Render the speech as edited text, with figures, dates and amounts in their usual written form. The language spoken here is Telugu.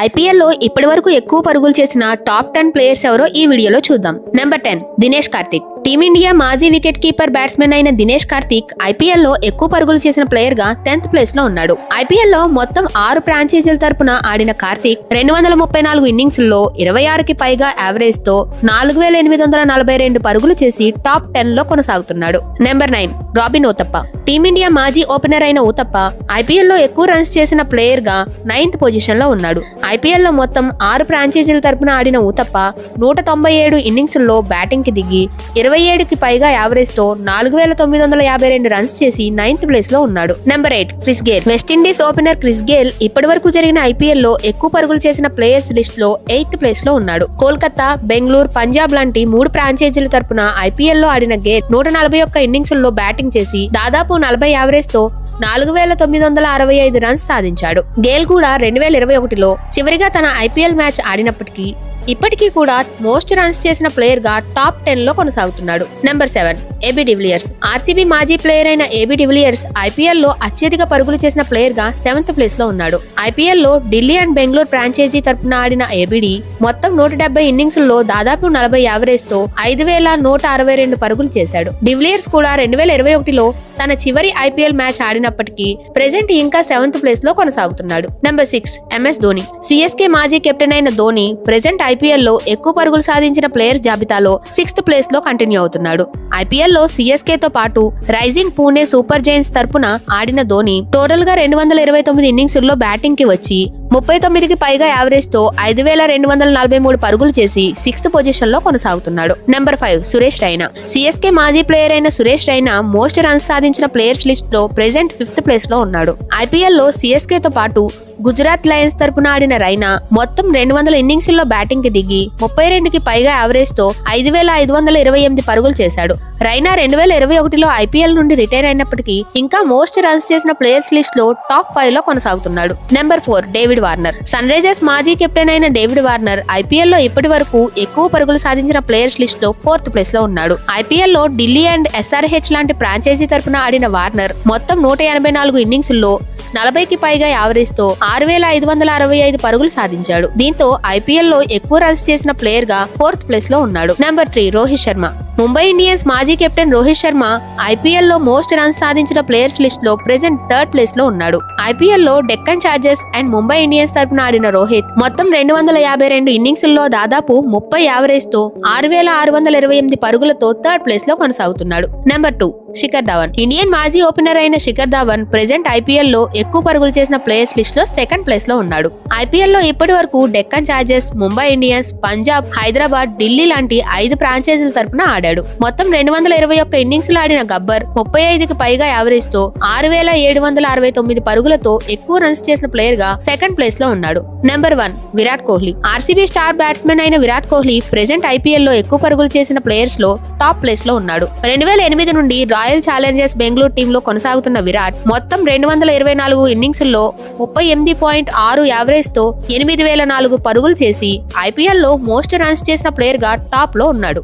ఐపీఎల్ లో ఇప్పటి వరకు ఎక్కువ పరుగులు చేసిన టాప్ 10 ప్లేయర్స్ ఎవరో ఈ వీడియోలో చూద్దాం. నెంబర్ 10 దినేష్ కార్తిక్. టీమిండియా మాజీ వికెట్ కీపర్ బ్యాట్స్మెన్ అయిన దినేష్ కార్తిక్ ఐపీఎల్ లో ఎక్కువ పరుగులు చేసిన ప్లేయర్ గా 10th ప్లేస్ లో ఉన్నాడు. ఐపీఎల్ లో మొత్తం 6 ఫ్రాంచైజీల తరపున ఆడిన కార్తిక్ 234 ఇన్నింగ్స్ లో 26కి పైగా యావరేజ్ తో 4842 పరుగులు చేసి టాప్ 10 లో కొనసాగుతున్నాడు. నెంబర్ 9 రాబిన్ ఊతప్ప. టీమిండియా మాజీ ఓపెనర్ అయిన ఊతప్ప ఐపీఎల్ లో ఎక్కువ రన్స్ చేసిన ప్లేయర్ గా 9th పొజిషన్ లో ఉన్నాడు. ఐపీఎల్ లో మొత్తం 6 ఫ్రాంచైజీల తరపున ఆడిన ఊతప్ప 197 ఇన్నింగ్స్ లో బ్యాటింగ్ కి దిగి 27కి పైగా యావరేజ్ తో 4952 రన్స్ చేసి 9th ప్లేస్ లో ఉన్నాడు. Number 8 Chris Gayle. West Indies opener Chris Gayle ఇప్పటి వరకు జరిగిన ఐపీఎల్ లో ఎక్కువ పరుగులు చేసిన ప్లేయర్స్ లిస్ట్ లో 8th ప్లేస్ లో ఉన్నాడు. కోల్కతా, బెంగళూరు, పంజాబ్ లాంటి 3 ఫ్రాంచైజీల తరపున ఐపీఎల్ లో ఆడిన గేల్ 141 ఇన్నింగ్స్ లో బ్యాటింగ్ చేసి దాదాపు 40 యావరేజ్ తో 4965 రన్స్ సాధించాడు. గేల్ కూడా 2021లో చివరిగా తన ఐపీఎల్ మ్యాచ్ ఆడినప్పటికీ ఇప్పటికీ కూడా మోస్ట్ రన్స్ చేసిన ప్లేయర్ గా టాప్ 10 లో కొనసాగుతున్నాడు. Number 7 AB de Villiers. ఆర్సీబీ మాజీ ప్లేయర్ అయిన ఏబీ డివిలియర్స్ ఐపీఎల్ లో అత్యధిక పరుగులు చేసిన ప్లేయర్ గా 7th ప్లేస్ లో ఉన్నాడు. ఐపీఎల్ లో ఢిల్లీ అండ్ బెంగళూరు ఫ్రాంచైజీ తరపున ఆడిన ఏబీడి మొత్తం 170 ఇన్నింగ్స్ లో దాదాపు 40 యావరేజ్ తో 5162 పరుగులు చేశాడు. డివిలియర్స్ కూడా 2021లో తన చివరి ఐపీఎల్ మ్యాచ్ ఆడినప్పటికీ ప్రెజెంట్ ఇంకా 7th ప్లేస్ లో కొనసాగుతున్నాడు. Number 6 MS Dhoni. సిఎస్కే మాజీ కెప్టెన్ అయిన ధోని ప్రెజెంట్ ఐపీఎల్ లో ఎక్కువ పరుగులు సాధించిన ప్లేయర్స్ జాబితాలో 6th ప్లేస్ లో కంటిన్యూ అవుతున్నాడు. ఐపీఎల్ లో సిఎస్కే తో పాటు రైజింగ్ పూణే సూపర్ జైంట్స్ తరపున ఆడిన ధోని టోటల్ గా 229 ఇన్నింగ్స్ లో బ్యాటింగ్ కి వచ్చి 39కి పైగా యావరేజ్ తో 5243 పరుగులు చేసి 6th పొజిషన్ లో కొనసాగుతున్నాడు. నెంబర్ 5 సురేష్ రైనా. సిఎస్కే మాజీ ప్లేయర్ అయిన సురేష్ రైనా మోస్ట్ రన్స్ సాధించిన ప్లేయర్స్ లిస్ట్ లో ప్రెజెంట్ 5th ప్లేస్ లో ఉన్నాడు. ఐపీఎల్ లో సిఎస్కే తో పాటు గుజరాత్ లయన్స్ తరపున ఆడిన రైనా మొత్తం 200 ఇన్నింగ్స్ లో బ్యాటింగ్ కి దిగి 32కి పైగా యావరేజ్ తో 5528 పరుగులు చేశాడు. రైనా 2021లో ఐపీఎల్ నుండి రిటైర్ అయినప్పటికీ ఇంకా మోస్ట్ రన్స్ చేసిన ప్లేయర్స్ లిస్ట్ లో టాప్ 5 లో కొనసాగుతున్నాడు. Number 4 David Warner. Sunrisers మాజీ కెప్టెన్ అయిన డేవిడ్ వార్నర్ ఐపీఎల్ లో ఇప్పటి వరకు ఎక్కువ పరుగులు సాధించిన ప్లేయర్స్ లిస్ట్ లో 4th ప్లేస్ లో ఉన్నాడు. ఐపీఎల్ లో ఢిల్లీ అండ్ ఎస్ఆర్హెచ్ లాంటి ఫ్రాంచైజీ తరపున ఆడిన వార్నర్ మొత్తం 184 ఇన్నింగ్స్ లో 40కి పైగా యావరేజ్ తో 6565 పరుగులు సాధించాడు. దీంతో ఐపీఎల్ లో ఎక్కువ రన్స్ చేసిన ప్లేయర్ గా 4th ప్లేస్ లో ఉన్నాడు. నెంబర్ 3 రోహిత్ శర్మ. ముంబై ఇండియన్స్ మాజీ కెప్టెన్ రోహిత్ శర్మ ఐపీఎల్ లో మోస్ట్ రన్స్ సాధించిన ప్లేయర్స్ లిస్ట్ లో ప్రెజెంట్ 3rd ప్లేస్ లో ఉన్నాడు. ఐపీఎల్ లో Deccan chargers and Mumbai Indians తరపున ఆడిన రోహిత్ మొత్తం 252 ఇన్నింగ్స్ లో దాదాపు 30 యావరేజ్ తో 6628 పరుగులతో 3rd ప్లేస్ లో కొనసాగుతున్నాడు. నెంబర్ 2 శిఖర్ ధవన్. ఇండియన్ మాజీ ఓపెనర్ అయిన శిఖర్ ధవన్ ప్రెజెంట్ ఐపీఎల్ లో ఎక్కువ పరుగులు చేసిన ప్లేయర్స్ లిస్ట్ లో 2nd ప్లేస్ లో ఉన్నాడు. ఐపీఎల్ లో ఇప్పటి వరకు డెక్కన్ చార్జర్స్, ముంబై ఇండియన్స్, పంజాబ్, హైదరాబాద్, ఢిల్లీ లాంటి 5 ఫ్రాంచైజీల తరపున ఆడాడు. మొత్తం 221 ఇన్నింగ్స్ లో ఆడిన గబ్బర్ 35కి పైగా యావరేజ్ తో 6769 పరుగులతో ఎక్కువ రన్స్ చేసిన ప్లేయర్ గా 2nd ప్లేస్ లో ఉన్నాడు. Number 1 Virat Kohli. RCB star batsmen అయిన విరాట్ కోహ్లీ ప్రెజెంట్ ఐపీఎల్ లో ఎక్కువ పరుగులు చేసిన ప్లేయర్స్ లో టాప్ ప్లేస్ లో ఉన్నాడు. 2008 నుండి రాయల్ ఛాలెంజర్స్ బెంగళూరు టీమ్ లో కొనసాగుతున్న విరాట్ మొత్తం 224 ఇన్నింగ్స్ లో 38.6 యావరేజ్ తో 8004 పరుగులు చేసి ఐపీఎల్ లో మోస్ట్ రన్స్ చేసిన ప్లేయర్ గా టాప్ లో ఉన్నాడు.